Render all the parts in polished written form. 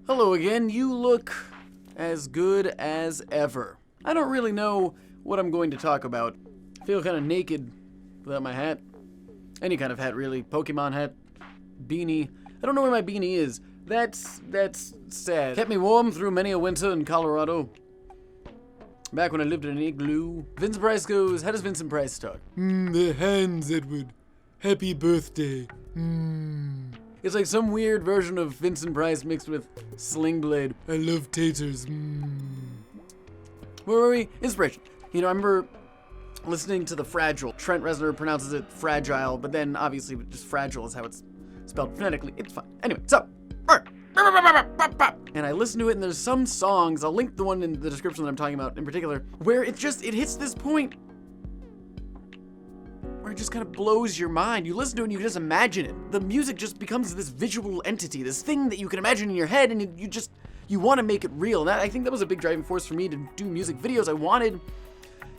Hello again, you look as good as ever. I don't really know what I'm going to talk about. I feel kind of naked without my hat. Any kind of hat, really. Pokemon hat, beanie. I don't know where my beanie is. That's sad. Kept me warm through many a winter in Colorado. Back when I lived in an igloo. Vincent Price goes, how does Vincent Price talk? The hands, Edward. Happy birthday. It's like some weird version of Vincent Price mixed with Sling Blade. I love taters. Where were we? Inspiration. You know, I remember listening to The Fragile. Trent Reznor pronounces it fragile, but then obviously just fragile is how it's spelled phonetically. It's fine. Anyway, so. And I listened to it, and there's some songs, I'll link the one in the description that I'm talking about in particular, where it hits this point where it just kind of blows your mind. You listen to it and you just imagine it. The music just becomes this visual entity, this thing that you can imagine in your head, and you want to make it real. And I think that was a big driving force for me to do music videos. I wanted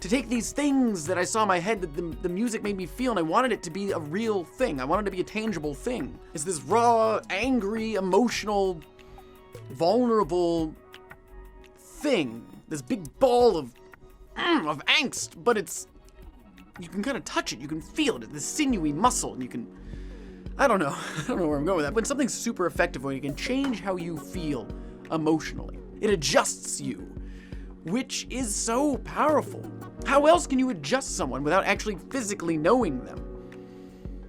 to take these things that I saw in my head that the music made me feel, and I wanted it to be a real thing. I wanted it to be a tangible thing. It's this raw, angry, emotional, vulnerable thing. This big ball of angst, but you can kind of touch it, you can feel it, this sinewy muscle, and you can, I don't know where I'm going with that. When something's super effective, when you can change how you feel emotionally, it adjusts you, which is so powerful. How else can you adjust someone without actually physically knowing them?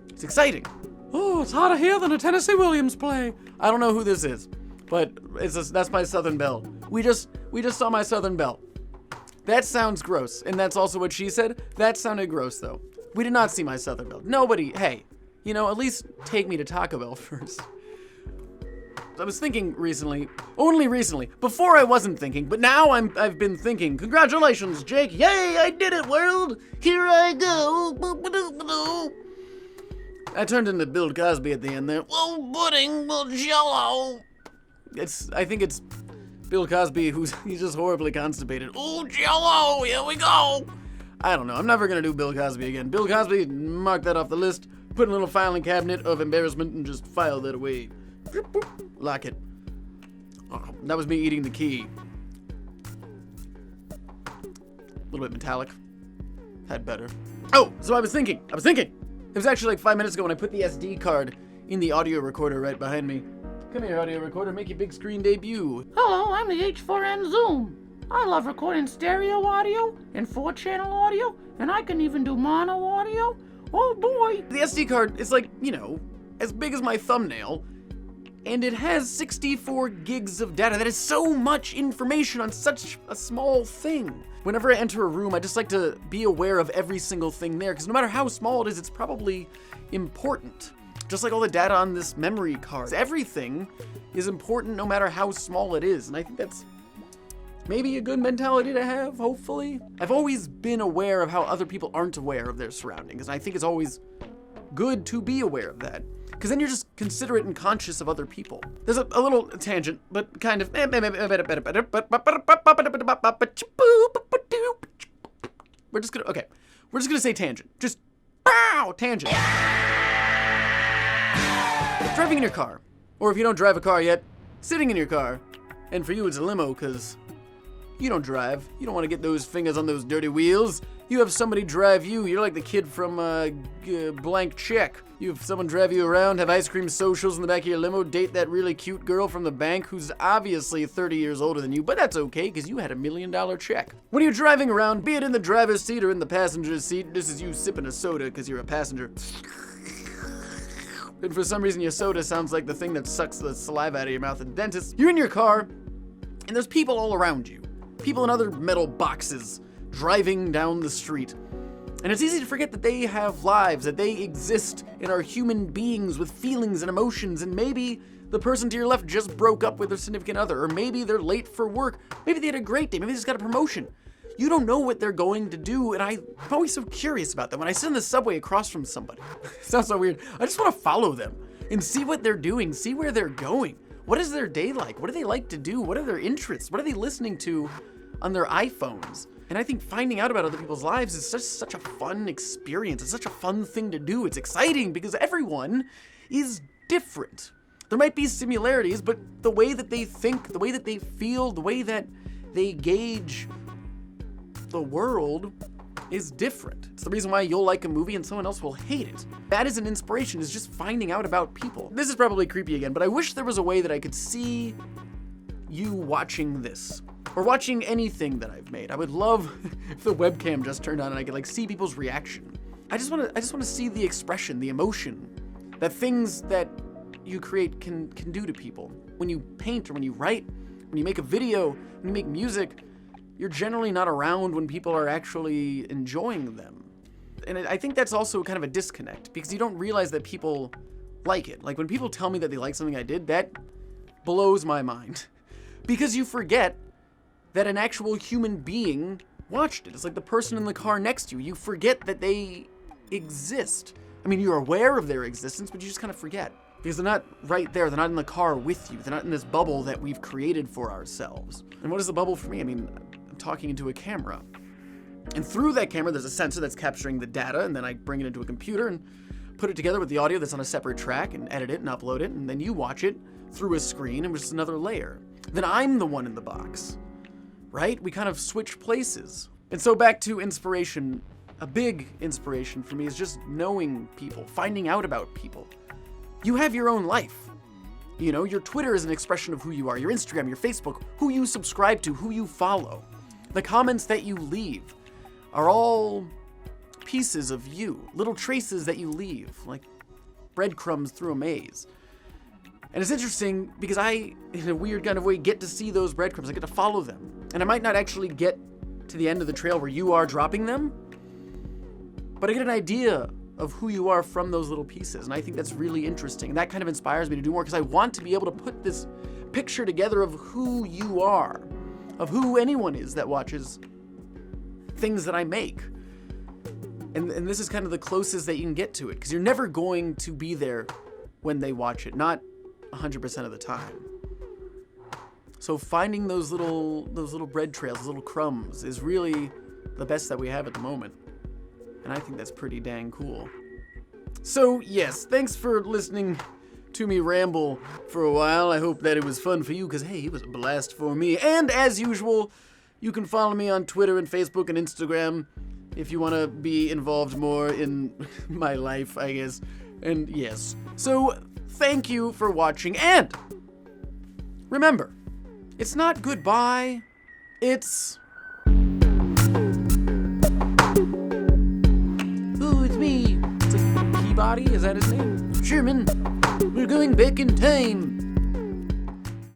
It's exciting. Oh, it's harder here than a Tennessee Williams play. I don't know who this is, but that's my Southern Belle. We just saw my Southern Belle. That sounds gross, and that's also what she said. That sounded gross, though. We did not see my Southern Belle. Nobody, hey, at least take me to Taco Bell first. I was thinking only recently, before I wasn't thinking, but now I've been thinking. Congratulations, Jake. Yay, I did it, world. Here I go. I turned into Bill Cosby at the end there. Well, pudding, well, jello. I think it's Bill Cosby, he's just horribly constipated. Oh, jello, here we go. I don't know. I'm never going to do Bill Cosby again. Bill Cosby, mark that off the list. Put in a little filing cabinet of embarrassment and just file that away. Lock it. Oh, that was me eating the key. A little bit metallic. Had better. Oh, so I was thinking. It was actually like 5 minutes ago when I put the SD card in the audio recorder right behind me. Come here, audio recorder, make your big screen debut. Hello, I'm the H4n Zoom. I love recording stereo audio and 4-channel audio, and I can even do mono audio. Oh boy. The SD card is like, as big as my thumbnail, and it has 64 gigs of data. That is so much information on such a small thing. Whenever I enter a room, I just like to be aware of every single thing there, because no matter how small it is, it's probably important. Just like all the data on this memory card. Everything is important no matter how small it is. And I think that's maybe a good mentality to have, hopefully. I've always been aware of how other people aren't aware of their surroundings. And I think it's always good to be aware of that. Because then you're just considerate and conscious of other people. There's a little tangent, but kind of. We're just gonna say tangent. Just tangent. Driving in your car, or if you don't drive a car yet, sitting in your car, and for you it's a limo because you don't drive. You don't want to get those fingers on those dirty wheels. You have somebody drive you. You're like the kid from Blank Check. You have someone drive you around, have ice cream socials in the back of your limo, date that really cute girl from the bank who's obviously 30 years older than you, but that's okay because you had $1 million check. When you're driving around, be it in the driver's seat or in the passenger seat, this is you sipping a soda because you're a passenger. And for some reason your soda sounds like the thing that sucks the saliva out of your mouth at the dentist. You're in your car, and there's people all around you. People in other metal boxes driving down the street. And it's easy to forget that they have lives, that they exist and are human beings with feelings and emotions, and maybe the person to your left just broke up with their significant other, or maybe they're late for work, maybe they had a great day, maybe they just got a promotion. You don't know what they're going to do, and I'm always so curious about them. When I sit in the subway across from somebody, it sounds so weird, I just want to follow them and see what they're doing, see where they're going. What is their day like? What do they like to do? What are their interests? What are they listening to on their iPhones? And I think finding out about other people's lives is such a fun experience. It's such a fun thing to do. It's exciting because everyone is different. There might be similarities, but the way that they think, the way that they feel, the way that they gauge the world is different. It's the reason why you'll like a movie and someone else will hate it. That is an inspiration, is just finding out about people. This is probably creepy again, but I wish there was a way that I could see you watching this, or watching anything that I've made. I would love if the webcam just turned on and I could like see people's reaction. I just want to see the expression, the emotion, that things that you create can do to people. When you paint or when you write, when you make a video, when you make music, you're generally not around when people are actually enjoying them. And I think that's also kind of a disconnect, because you don't realize that people like it. Like when people tell me that they like something I did, that blows my mind. Because you forget that an actual human being watched it. It's like the person in the car next to you. You forget that they exist. I mean, you're aware of their existence, but you just kind of forget. Because they're not right there. They're not in the car with you. They're not in this bubble that we've created for ourselves. And what is the bubble for me? I mean, I'm talking into a camera. And through that camera, there's a sensor that's capturing the data, and then I bring it into a computer and put it together with the audio that's on a separate track and edit it and upload it, and then you watch it through a screen, and it's another layer. Then I'm the one in the box, right? We kind of switch places. And so back to inspiration. A big inspiration for me is just knowing people, finding out about people. You have your own life. You know, your Twitter is an expression of who you are. Your Instagram, your Facebook, who you subscribe to, who you follow. The comments that you leave are all pieces of you, little traces that you leave, like breadcrumbs through a maze. And it's interesting because I, in a weird kind of way, get to see those breadcrumbs. I get to follow them. And I might not actually get to the end of the trail where you are dropping them, but I get an idea of who you are from those little pieces. And I think that's really interesting. And that kind of inspires me to do more, because I want to be able to put this picture together of who you are, of who anyone is that watches things that I make. And this is kind of the closest that you can get to it, because you're never going to be there when they watch it, not 100% of the time. So finding those little bread trails, those little crumbs, is really the best that we have at the moment. And I think that's pretty dang cool. So yes, thanks for listening to me ramble for a while. I hope that it was fun for you, because hey, it was a blast for me. And as usual, you can follow me on Twitter and Facebook and Instagram if you want to be involved more in my life, I guess. And yes, so thank you for watching, and remember, it's not goodbye, it's... It's like Peabody, is that his name? Sherman, we're going back in time.